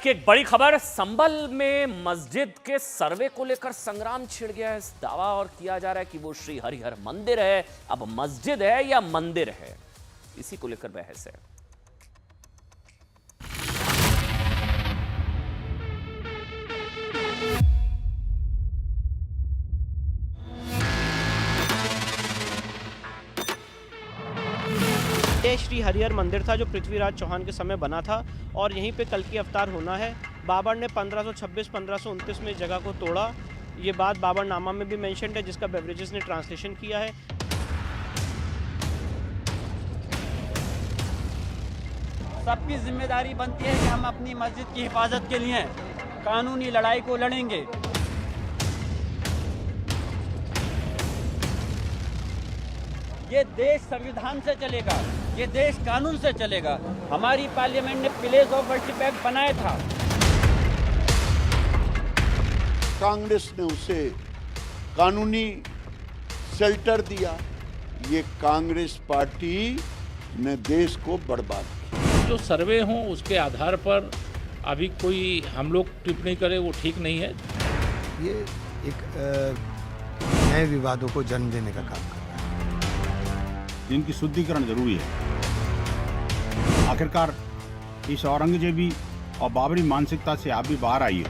की एक बड़ी खबर, संभल में मस्जिद के सर्वे को लेकर संग्राम छिड़ गया है। दावा और किया जा रहा है कि वो श्री हरिहर मंदिर है, अब मस्जिद है या मंदिर है, इसी को लेकर बहस है। ये श्री हरिहर मंदिर था जो पृथ्वीराज चौहान के समय बना था और यहीं पे कल्कि अवतार होना है। बाबर ने 1526-1529 में इस जगह को तोड़ा। ये बात बाबरनामा में भी मेंशन्ड है, जिसका बेवरेजेस ने ट्रांसलेशन किया है। सबकी जिम्मेदारी बनती है कि हम अपनी मस्जिद की हिफाजत के लिए कानूनी लड़ाई को लड़ेंगे। ये देश संविधान से चलेगा, ये देश कानून से चलेगा। हमारी पार्लियामेंट ने प्लेस ऑफ वर्शिप एक्ट बनाया था। कांग्रेस ने उसे कानूनी शेल्टर दिया। ये कांग्रेस पार्टी ने देश को बर्बाद किया। जो सर्वे हों उसके आधार पर अभी कोई हम लोग टिप्पणी करें वो ठीक नहीं है। ये एक नए विवादों को जन्म देने का काम कर रहा है। इनकी शुद्धिकरण जरूरी है। आखिरकार इस औरंगजेबी और बाबरी मानसिकता से आप भी बाहर आइए।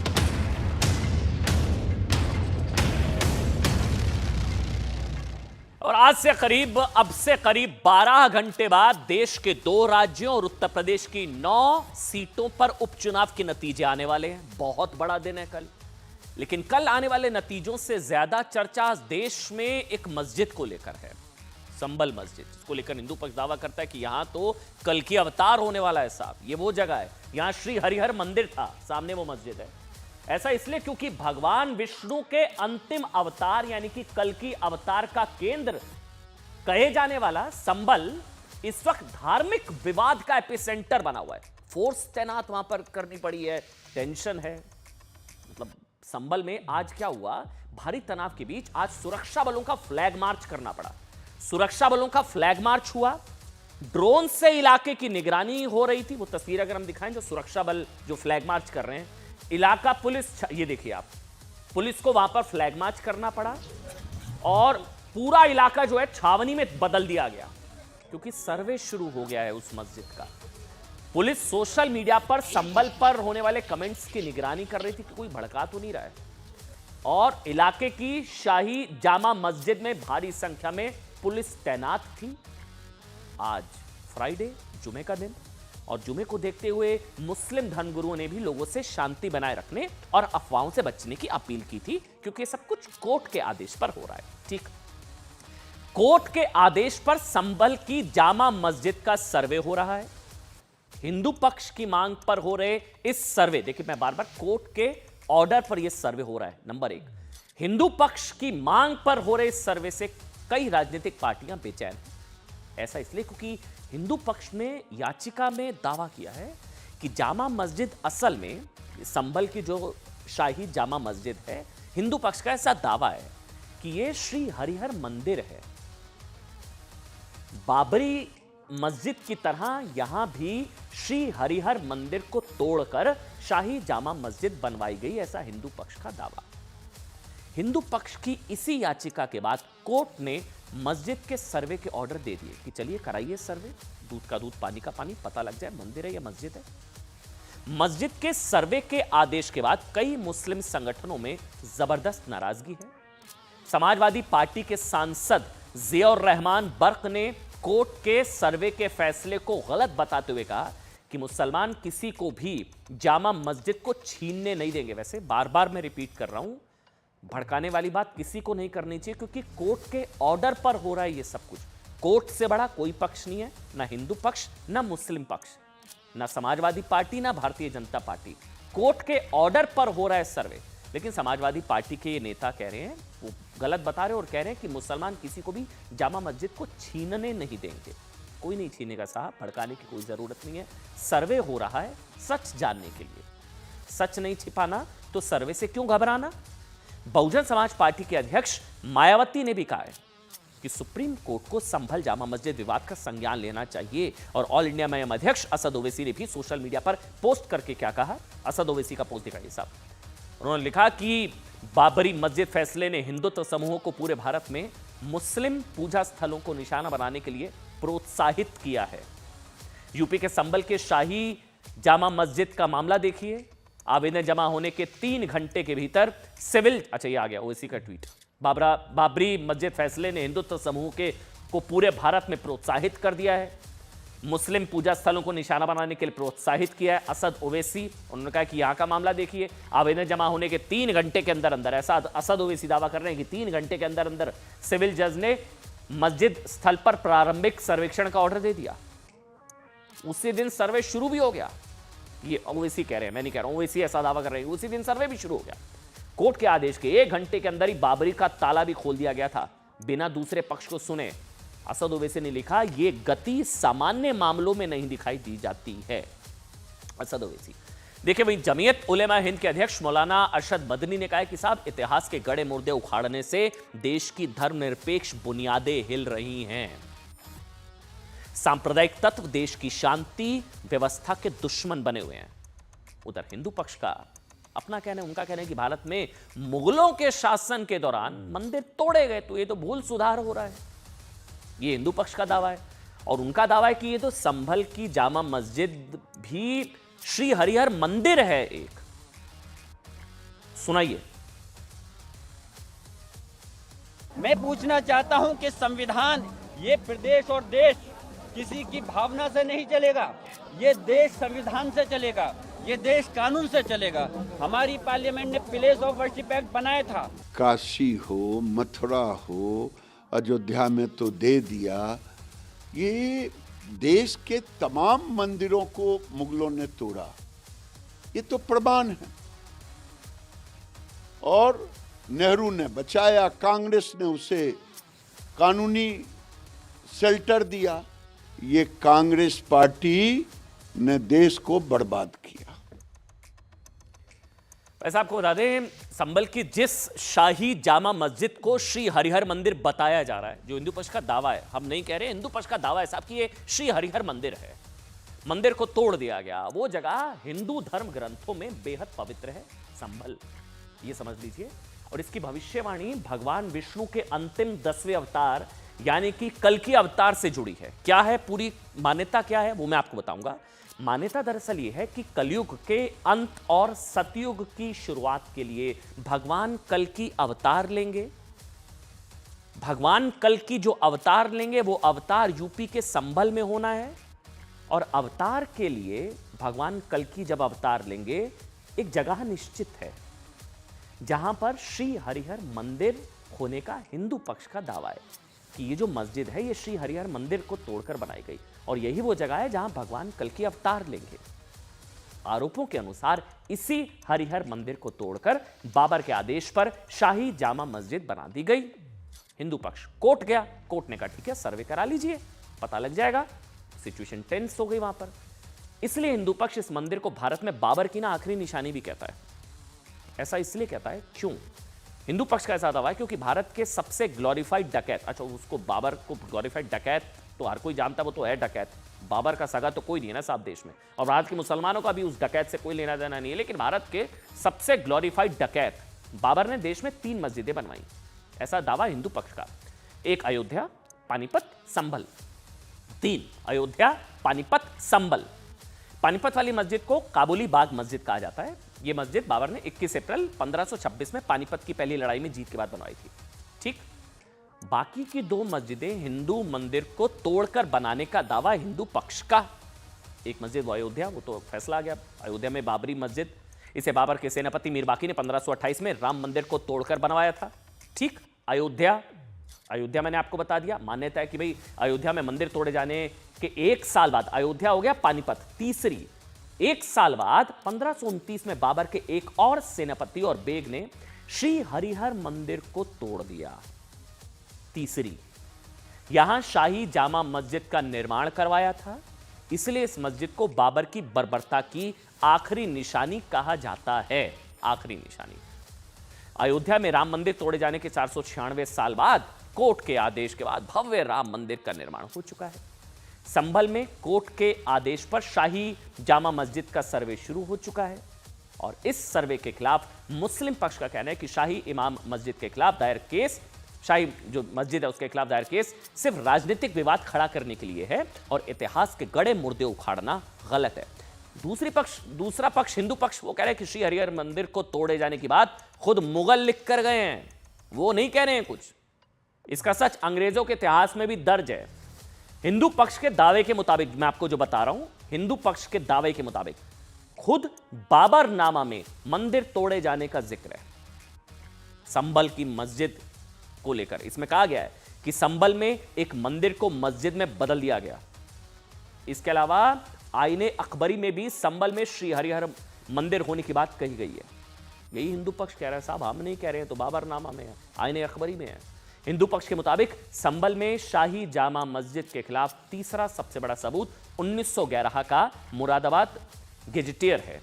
और आज से अब से करीब 12 घंटे बाद देश के 2 राज्यों और उत्तर प्रदेश की 9 सीटों पर उपचुनाव के नतीजे आने वाले हैं। बहुत बड़ा दिन है कल, लेकिन कल आने वाले नतीजों से ज्यादा चर्चा देश में एक मस्जिद को लेकर है, संभल मस्जिद, जिसको लेकर हिंदू पक्ष दावा करता है कि यहां तो कल की अवतार होने वाला है। साहब, ये वो जगह है, यहां श्री हरिहर मंदिर था, सामने वो मस्जिद है। ऐसा इसलिए क्योंकि भगवान विष्णु के अंतिम अवतार यानी कि कल की अवतार का केंद्र कहे जाने वाला संभल इस वक्त धार्मिक विवाद का एपिसेंटर बना हुआ है। फोर्स तैनात वहां पर करनी पड़ी है, टेंशन है। मतलब संभल में आज क्या हुआ, भारी तनाव के बीच आज सुरक्षा बलों का फ्लैग मार्च करना पड़ा। सुरक्षा बलों का फ्लैग मार्च हुआ, ड्रोन से इलाके की निगरानी हो रही थी। वो तस्वीर अगर हम दिखाएं, जो सुरक्षा बल जो फ्लैग मार्च कर रहे हैं, इलाका पुलिस, ये देखिए आप, पुलिस को वहां पर फ्लैग मार्च करना पड़ा और पूरा इलाका जो है छावनी में बदल दिया गया, क्योंकि सर्वे शुरू हो गया है उस मस्जिद का। पुलिस सोशल मीडिया पर संभल पर होने वाले कमेंट्स की निगरानी कर रही थी कि कोई भड़का तो नहीं रहा है। और इलाके की शाही जामा मस्जिद में भारी संख्या में पुलिस तैनात थी। आज फ्राइडे, जुमे का दिन, और जुमे को देखते हुए मुस्लिम धर्मगुरुओं ने भी लोगों से शांति बनाए रखने और अफवाहों से बचने की अपील की थी, क्योंकि ये सब कुछ कोर्ट के आदेश पर हो रहा है। ठीक, कोर्ट के आदेश पर संभल की जामा मस्जिद का सर्वे हो रहा है। हिंदू पक्ष की मांग पर हो रहे इस सर्वे, देखिए मैं बार बार, कोर्ट के ऑर्डर पर यह सर्वे हो रहा है। नंबर 1, हिंदू पक्ष की मांग पर हो रहे इस सर्वे से कई राजनीतिक पार्टियां बेचैन हैं। ऐसा इसलिए क्योंकि हिंदू पक्ष ने याचिका में दावा किया है कि जामा मस्जिद असल में संभल की जो शाही जामा मस्जिद है, हिंदू पक्ष का ऐसा दावा है कि यह श्री हरिहर मंदिर है। बाबरी मस्जिद की तरह यहां भी श्री हरिहर मंदिर को तोड़कर शाही जामा मस्जिद बनवाई गई, ऐसा हिंदू पक्ष का दावा। हिंदू पक्ष की इसी याचिका के बाद कोर्ट ने मस्जिद के सर्वे के ऑर्डर दे दिए कि चलिए कराइए सर्वे, दूध का दूध पानी का पानी, पता लग जाए मंदिर है या मस्जिद है। मस्जिद के सर्वे के आदेश के बाद कई मुस्लिम संगठनों में जबरदस्त नाराजगी है। समाजवादी पार्टी के सांसद जियाउर रहमान बर्क ने कोर्ट के सर्वे के फैसले को गलत बताते हुए कहा कि मुसलमान किसी को भी जामा मस्जिद को छीनने नहीं देंगे। वैसे बार बार मैं रिपीट कर रहा हूं, भड़काने वाली बात किसी को नहीं करनी चाहिए, क्योंकि कोर्ट के ऑर्डर पर हो रहा है ये सब कुछ। कोर्ट से बड़ा कोई पक्ष नहीं है, ना हिंदू पक्ष, ना मुस्लिम पक्ष, ना समाजवादी पार्टी, ना भारतीय जनता पार्टी। कोर्ट के ऑर्डर पर हो रहा है सर्वे, लेकिन समाजवादी पार्टी के ये नेता कह रहे हैं, वो गलत बता रहे हैं और कह रहे हैं कि मुसलमान किसी को भी जामा मस्जिद को छीनने नहीं देंगे। कोई नहीं छीनेगा साहब, भड़काने की कोई जरूरत नहीं है। सर्वे हो रहा है सच जानने के लिए, सच नहीं छिपाना, तो सर्वे से क्यों घबराना। बहुजन समाज पार्टी के अध्यक्ष मायावती ने भी कहा है कि सुप्रीम कोर्ट को संभल जामा मस्जिद विवाद का संज्ञान लेना चाहिए। और ऑल इंडिया में अध्यक्ष असद ओवैसी ने भी सोशल मीडिया पर पोस्ट करके क्या कहा, असद ओवैसी का पोस्ट दिखाइए साहब। उन्होंने लिखा कि बाबरी मस्जिद फैसले ने हिंदुत्व समूहों को पूरे भारत में मुस्लिम पूजा स्थलों को निशाना बनाने के लिए प्रोत्साहित किया है। यूपी के संभल के शाही जामा मस्जिद का मामला देखिए। आवेदन जमा होने के 3 घंटे के भीतर सिविल, अच्छा ये आ गया ओवैसी का ट्वीट, बाबरी मस्जिद फैसले ने हिंदुत्व समूह को पूरे भारत में प्रोत्साहित कर दिया है, मुस्लिम पूजा स्थलों को निशाना बनाने के लिए प्रोत्साहित किया है। असद ओवैसी, उन्होंने कहा कि यहां का मामला देखिए, आवेदन जमा होने के 3 घंटे के अंदर अंदर, ऐसा असद ओवैसी दावा कर रहे हैं कि 3 घंटे के अंदर अंदर सिविल जज ने मस्जिद स्थल पर प्रारंभिक सर्वेक्षण का ऑर्डर दे दिया। उसी दिन सर्वे शुरू भी हो गया। ये ओवैसी कह रहे हैं, मैं नहीं कह रहा हूं, ओवैसी ऐसा दावा कर रहे हैं। उसी दिन सर्वे भी शुरू हो गया। कोर्ट के आदेश के 1 घंटे के अंदर ही बाबरी का ताला भी खोल दिया गया था, बिना दूसरे पक्ष को सुने। असद ओवैसी ने लिखा, यह गति सामान्य मामलों में नहीं दिखाई दी जाती है। असद ओवैसी देखिए, वहीं जमीयत उलेमा हिंद के अध्यक्ष मौलाना अरशद मदनी ने कहा है कि साहब इतिहास के गड़े मुर्दे उखाड़ने से देश की धर्मनिरपेक्ष बुनियादें हिल रही हैं। सांप्रदायिक तत्व देश की शांति व्यवस्था के दुश्मन बने हुए हैं। उधर हिंदू पक्ष का अपना कहना है, उनका कहना है कि भारत में मुगलों के शासन के दौरान मंदिर तोड़े गए, तो ये तो भूल सुधार हो रहा है। ये हिंदू पक्ष का दावा है। और उनका दावा है कि ये तो संभल की जामा मस्जिद भी श्री हरिहर मंदिर है एक। सुनाइए। मैं पूछना चाहता हूं कि संविधान, ये प्रदेश और देश किसी की भावना से नहीं चलेगा। ये देश संविधान से चलेगा, ये देश कानून से चलेगा। हमारी पार्लियामेंट ने प्लेस ऑफ वर्शिप एक्ट बनाया था। काशी हो, मथुरा हो, अयोध्या में तो दे दिया। ये देश के तमाम मंदिरों को मुगलों ने तोड़ा, ये तो प्रमाण है। और नेहरू ने बचाया, कांग्रेस ने उसे कानूनी शेल्टर दिया। ये कांग्रेस पार्टी ने देश को बर्बाद किया। वैसे आपको बता दें, संभल की जिस शाही जामा मस्जिद को श्री हरिहर मंदिर बताया जा रहा है, जो हिंदू पक्ष का दावा है, हम नहीं कह रहे, हिंदू पक्ष का दावा है साहब कि ये श्री हरिहर मंदिर है, मंदिर को तोड़ दिया गया। वो जगह हिंदू धर्म ग्रंथों में बेहद पवित्र है, संभल, ये समझ लीजिए। और इसकी भविष्यवाणी भगवान विष्णु के अंतिम 10वें अवतार यानी कि कल्कि अवतार से जुड़ी है। क्या है पूरी मान्यता, क्या है वो मैं आपको बताऊंगा। मान्यता दरअसल ये है कि कलयुग के अंत और सतयुग की शुरुआत के लिए भगवान कल्कि अवतार लेंगे। भगवान कल्कि जो अवतार लेंगे वो अवतार यूपी के संभल में होना है। और अवतार के लिए भगवान कल्कि जब अवतार लेंगे, एक जगह निश्चित है जहां पर श्री हरिहर मंदिर होने का हिंदू पक्ष का दावा है कि ये जो मस्जिद है ये श्री हरिहर मंदिर को तोड़कर बनाई गई, और यही वो जगह है जहां भगवान कल्कि अवतार लेंगे। आरोपों के अनुसार इसी हरिहर मंदिर को तोड़कर बाबर के आदेश पर शाही जामा मस्जिद बना दी गई। हिंदू पक्ष कोर्ट गया, कोर्ट ने कहा ठीक है सर्वे करा लीजिए, पता लग जाएगा। सिचुएशन टेंस हो गई वहां पर। इसलिए हिंदू पक्ष इस मंदिर को भारत में बाबर की ना आखिरी निशानी भी कहता है। ऐसा इसलिए कहता है, क्यों? हिंदू पक्ष का ऐसा दावा है क्योंकि भारत के सबसे ग्लोरीफाइड डकैत, अच्छा उसको बाबर को ग्लोरीफाइड डकैत तो हर कोई जानता, वो तो है डकैत, बाबर का सगा तो कोई नहीं है ना साहब देश में, और भारत के मुसलमानों का भी उस डकैत से कोई लेना देना नहीं है। लेकिन भारत के सबसे ग्लोरीफाइड डकैत बाबर ने देश में 3 मस्जिदें बनवाई, ऐसा दावा हिंदू पक्ष का। 1 अयोध्या, पानीपत, संभल। 3 अयोध्या, पानीपत, संभल। पानीपत वाली मस्जिद को काबुली बाग मस्जिद कहा जाता है। यह मस्जिद बाबर ने 21 अप्रैल 1526 में पानीपत की पहली लड़ाई में जीत के बाद बनवाई थी। ठीक, बाकी की 2 मस्जिदें हिंदू मंदिर को तोड़कर बनाने का दावा हिंदू पक्ष का। एक मस्जिद वो अयोध्या, वो तो फैसला आ गया, अयोध्या में बाबरी मस्जिद, इसे बाबर के सेनापति मीर बाकी ने 1528 में राम मंदिर को तोड़कर बनवाया था। ठीक, अयोध्या मैंने आपको बता दिया, मान्यता है कि भाई अयोध्या में मंदिर तोड़े जाने के 1 साल बाद अयोध्या हो गया पानीपत। तीसरी, 1 साल बाद 1529 में बाबर के एक और सेनापति और बेग ने श्री हरिहर मंदिर को तोड़ दिया। तीसरी, यहां शाही जामा मस्जिद का निर्माण करवाया था, इसलिए इस मस्जिद को बाबर की बर्बरता की आखिरी निशानी कहा जाता है। आखिरी निशानी। अयोध्या में राम मंदिर तोड़े जाने के 496 साल बाद कोर्ट के आदेश के बाद भव्य राम मंदिर का निर्माण हो चुका है। संभल में कोर्ट के आदेश पर शाही जामा मस्जिद का सर्वे शुरू हो चुका है और इस सर्वे के खिलाफ मुस्लिम पक्ष का कहना है कि शाही इमाम मस्जिद के खिलाफ दायर केस, शाही जो मस्जिद है उसके खिलाफ दायर केस सिर्फ राजनीतिक विवाद खड़ा करने के लिए है और इतिहास के गड़े मुर्दे उखाड़ना गलत है। दूसरा पक्ष हिंदू पक्ष वो कह रहे हैं कि श्री हरिहर मंदिर को तोड़े जाने की बात खुद मुगल लिख कर गए हैं, वो नहीं कह रहे हैं कुछ। इसका सच अंग्रेजों के इतिहास में भी दर्ज है। हिंदू पक्ष के दावे के मुताबिक, मैं आपको जो बता रहा हूं, हिंदू पक्ष के दावे के मुताबिक खुद बाबरनामा में मंदिर तोड़े जाने का जिक्र है संभल की मस्जिद को लेकर। इसमें कहा गया है कि संभल में एक मंदिर को मस्जिद में बदल दिया गया। इसके अलावा आईने अकबरी में भी संभल में श्री हरिहर मंदिर होने की बात कही गई है। यही हिंदू पक्ष कह रहा है, साहब हम नहीं कह रहे हैं, तो बाबरनामा में है, आईने अकबरी में है। हिंदू पक्ष के मुताबिक संभल में शाही जामा मस्जिद के खिलाफ तीसरा सबसे बड़ा सबूत 1911 का मुरादाबाद गेजेटियर है,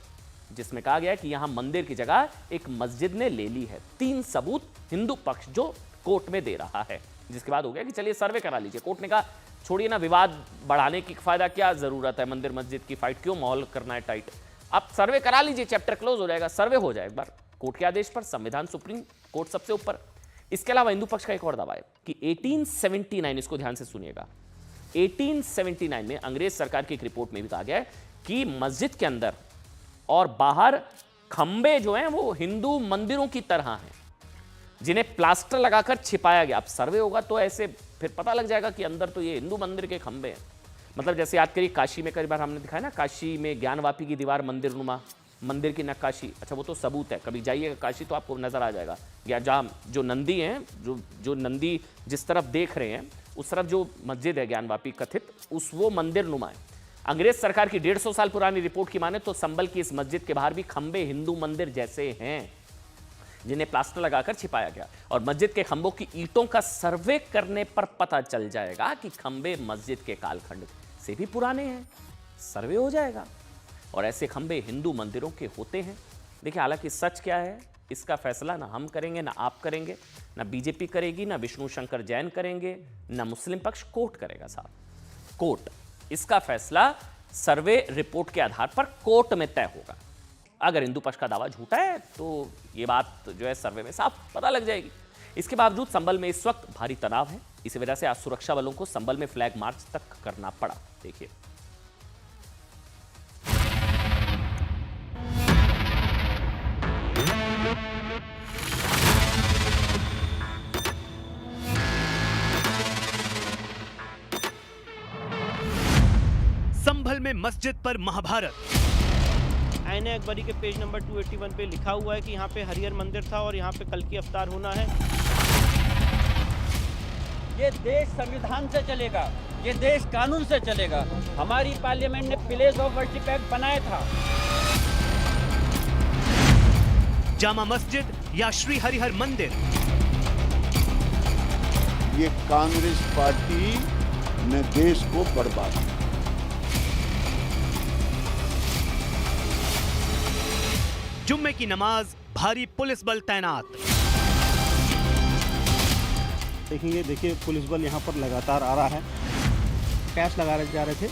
जिसमें कहा गया कि यहां मंदिर की जगह एक मस्जिद ने ले ली है। 3 सबूत हिंदू पक्ष जो कोर्ट में दे रहा है, जिसके बाद हो गया कि चलिए सर्वे करा लीजिए। कोर्ट ने कहा छोड़िए ना, विवाद बढ़ाने की फायदा क्या जरूरत है, मंदिर मस्जिद की फाइट क्यों माहौल करना है टाइट, आप सर्वे करा लीजिए, चैप्टर क्लोज हो जाएगा, सर्वे हो जाए एक बार कोर्ट के आदेश पर। संविधान सुप्रीम कोर्ट सबसे ऊपर। इसके अलावा हिंदू पक्ष का एक और दावा है कि 1879, इसको ध्यान से सुनिएगा, 1879 में अंग्रेज सरकार की एक रिपोर्ट में भी कहा गया है कि मस्जिद के अंदर और बाहर खंबे जो हैं वो हिंदू मंदिरों की तरह हैं, जिन्हें प्लास्टर लगाकर छिपाया गया। अब सर्वे होगा तो ऐसे फिर पता लग जाएगा कि अंदर तो ये हिंदू मंदिर के खंबे हैं। मतलब जैसे याद करिए काशी में कई बार हमने दिखाया ना, काशी में ज्ञानवापी की दीवार मंदिर नुमा, मंदिर की नक्काशी, अच्छा वो तो सबूत है, कभी जाइएगा काशी तो आपको नजर आ जाएगा, या जहाँ जो नंदी हैं, जो नंदी जिस तरफ देख रहे हैं उस तरफ जो मस्जिद है ज्ञानवापी कथित, वो मंदिर नुमा है। अंग्रेज सरकार की 150 साल पुरानी रिपोर्ट की माने तो संभल की इस मस्जिद के बाहर भी खंबे हिंदू मंदिर जैसे हैं, जिन्हें प्लास्टर लगाकर छिपाया गया। और मस्जिद के खंभों की ईंटों का सर्वे करने पर पता चल जाएगा कि खंबे मस्जिद के कालखंड से भी पुराने हैं, सर्वे हो जाएगा। और ऐसे खंबे हिंदू मंदिरों के होते हैं। देखिए हालांकि सच क्या है इसका फैसला ना हम करेंगे, ना आप करेंगे, ना बीजेपी करेगी, ना विष्णु शंकर जैन करेंगे, ना मुस्लिम पक्ष, कोर्ट करेगा साहब, कोर्ट। इसका फैसला सर्वे रिपोर्ट के आधार पर कोर्ट में तय होगा। अगर हिंदू पक्ष का दावा झूठा है तो ये बात जो है सर्वे में साफ पता लग जाएगी। इसके बावजूद संभल में इस वक्त भारी तनाव है। इसी वजह से आज सुरक्षा बलों को संभल में फ्लैग मार्च तक करना पड़ा। देखिए संभल में मस्जिद पर महाभारत। आईने अकबरी के पेज नंबर 281 पे लिखा हुआ है कि यहाँ पे हरिहर मंदिर था और यहाँ पे कल की अवतार होना है। ये देश संविधान से चलेगा, ये देश कानून से चलेगा। हमारी पार्लियामेंट ने प्लेस ऑफ वर्शिप एक्ट बनाया था। जामा मस्जिद या श्री हरिहर मंदिर, ये कांग्रेस पार्टी ने देश को बर्बाद किया। जुम्मे की नमाज, भारी पुलिस बल तैनात। देखिए पुलिस बल यहाँ पर लगातार आ रहा है। कैश लगा जा रहे थे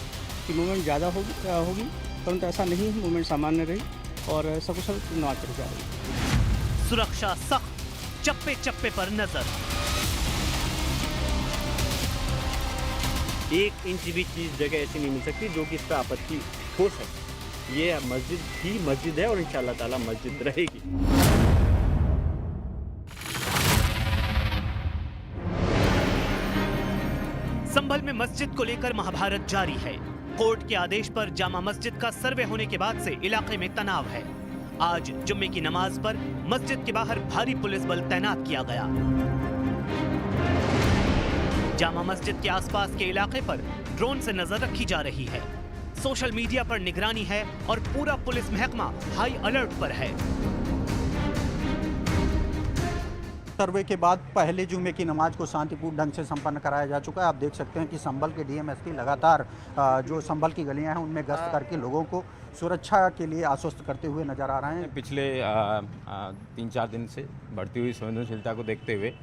कि मूवमेंट ज़्यादा होगी, परंतु ऐसा नहीं, मूवमेंट सामान्य रही और सकुशल नमाज पढ़ी जा रही। सुरक्षा सख्त, चप्पे चप्पे पर नजर। 1 इंच भी चीज जगह ऐसी नहीं मिल सकती जो कि इस पर आपत्ति हो सके। ये मस्जिद ही मस्जिद है और इंशाअल्लाह ताला मस्जिद रहेगी। संभल में मस्जिद को लेकर महाभारत जारी है। कोर्ट के आदेश पर जामा मस्जिद का सर्वे होने के बाद से इलाके में तनाव है। आज जुम्मे की नमाज पर मस्जिद के बाहर भारी पुलिस बल तैनात किया गया। जामा मस्जिद के आसपास के इलाके पर ड्रोन से नजर रखी जा रही है। सोशल मीडिया पर निगरानी है और पूरा पुलिस महकमा हाई अलर्ट पर है। सर्वे के बाद पहले जुमे की नमाज को शांतिपूर्ण ढंग से संपन्न कराया जा चुका है। आप देख सकते हैं कि संभल के डीएमएसपी लगातार जो संभल की गलियां हैं उनमें गश्त करके लोगों को सुरक्षा के लिए आश्वस्त करते हुए नजर आ रहे हैं। पिछले 3-4 दिन से बढ़ती हुई संवेदनशीलता को देखते हुए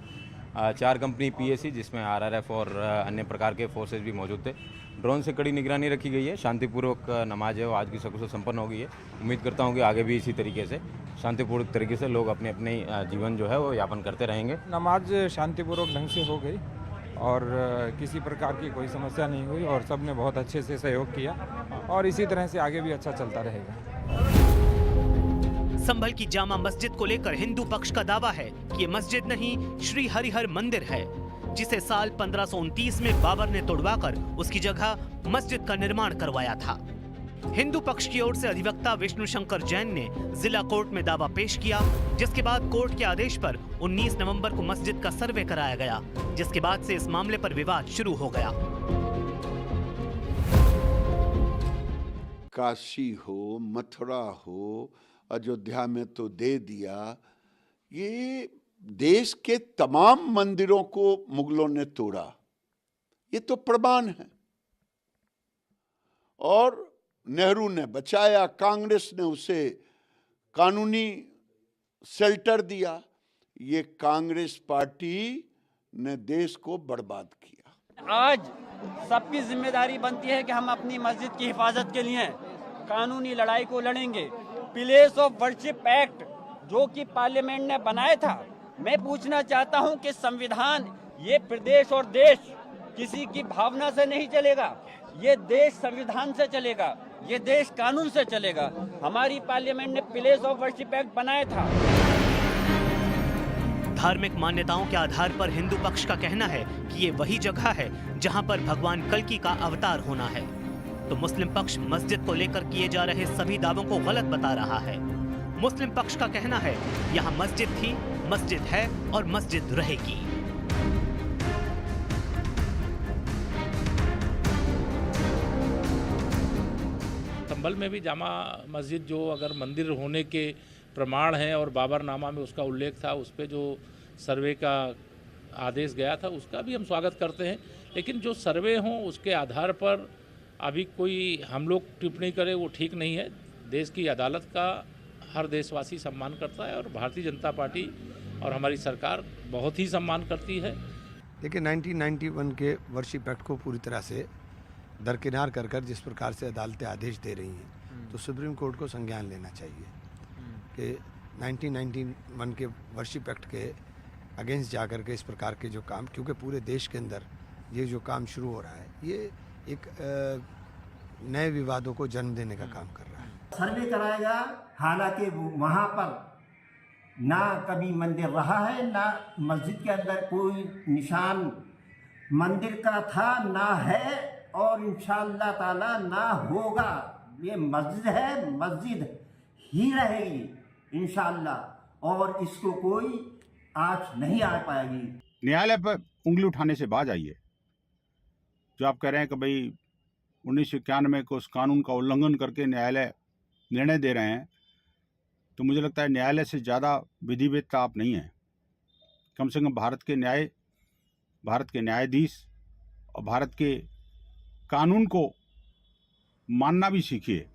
4 कंपनी पीएसी जिसमें आरआरएफ और अन्य प्रकार के फोर्सेज भी मौजूद थे। ड्रोन से कड़ी निगरानी रखी गई है। शांतिपूर्वक नमाज है वो आज की सकुशल संपन्न हो गई है। उम्मीद करता हूँ कि आगे भी इसी तरीके से शांतिपूर्वक तरीके से लोग अपने अपने जीवन जो है वो यापन करते रहेंगे। नमाज शांतिपूर्वक ढंग से हो गई और किसी प्रकार की कोई समस्या नहीं हुई और सब ने बहुत अच्छे से सहयोग किया और इसी तरह से आगे भी अच्छा चलता रहेगा। संभल की जामा मस्जिद को लेकर हिंदू पक्ष का दावा है कि ये मस्जिद नहीं श्री हरिहर मंदिर है, जिसे साल 1529 में बाबर ने तोड़वाकर उसकी जगह मस्जिद का निर्माण करवाया था। हिंदू पक्ष की ओर से अधिवक्ता विष्णु शंकर जैन ने जिला कोर्ट में दावा पेश किया, जिसके बाद कोर्ट के आदेश पर 19 नवंबर को मस्जिद का सर्वे कराया गया, जिसके बाद से इस मामले पर विवाद शुरू हो गया। काशी हो, मथुरा हो, अयोध्या में तो दे दिया। ये देश के तमाम मंदिरों को मुगलों ने तोड़ा, ये तो प्रमाण है। और नेहरू ने बचाया, कांग्रेस ने उसे कानूनी शेल्टर दिया। ये कांग्रेस पार्टी ने देश को बर्बाद किया। आज सबकी जिम्मेदारी बनती है कि हम अपनी मस्जिद की हिफाजत के लिए कानूनी लड़ाई को लड़ेंगे। प्लेस ऑफ वर्शिप एक्ट जो कि पार्लियामेंट ने बनाया था, मैं पूछना चाहता हूं कि संविधान ये प्रदेश और देश किसी की भावना से नहीं चलेगा। ये देश संविधान से चलेगा, ये देश कानून से चलेगा। हमारी पार्लियामेंट ने प्लेस ऑफ वर्शिप एक्ट बनाया था। धार्मिक मान्यताओं के आधार पर हिंदू पक्ष का कहना है कि ये वही जगह है जहां पर भगवान कल्कि का अवतार होना है, तो मुस्लिम पक्ष मस्जिद को लेकर किए जा रहे सभी दावों को गलत बता रहा है। मुस्लिम पक्ष का कहना है यहाँ मस्जिद थी, मस्जिद है और मस्जिद रहेगी। संभल में भी जामा मस्जिद जो अगर मंदिर होने के प्रमाण हैं और बाबरनामा में उसका उल्लेख था, उस पर जो सर्वे का आदेश गया था उसका भी हम स्वागत करते हैं। लेकिन जो सर्वे हों उसके आधार पर अभी कोई हम लोग टिप्पणी करें वो ठीक नहीं है। देश की अदालत का हर देशवासी सम्मान करता है और भारतीय जनता पार्टी और हमारी सरकार बहुत ही सम्मान करती है। देखिए 1991 के वर्शिप एक्ट को पूरी तरह से दरकिनार कर कर जिस प्रकार से अदालतें आदेश दे रही हैं, तो सुप्रीम कोर्ट को संज्ञान लेना चाहिए कि 1991 के वर्शिप एक्ट के अगेंस्ट जाकर के इस प्रकार के जो काम, क्योंकि पूरे देश के अंदर ये जो काम शुरू हो रहा है, ये एक नए विवादों को जन्म देने का काम कर रहा है। सर्वे कराएगा, हालांकि वहाँ पर ना कभी मंदिर रहा है, ना मस्जिद के अंदर कोई निशान मंदिर का था, ना है और इंशाअल्लाह ताला ना होगा। ये मस्जिद है, मस्जिद ही रहेगी इंशाअल्लाह, और इसको कोई आँच नहीं आ पाएगी। न्यायालय पर उंगली उठाने से बाज आइए। जो आप कह रहे हैं कि भाई 1991 को उस कानून का उल्लंघन करके न्यायालय निर्णय दे रहे हैं, तो मुझे लगता है न्यायालय से ज़्यादा विधिवेत्ता आप नहीं हैं। कम से कम भारत के न्यायाधीश और भारत के कानून को मानना भी सीखिए।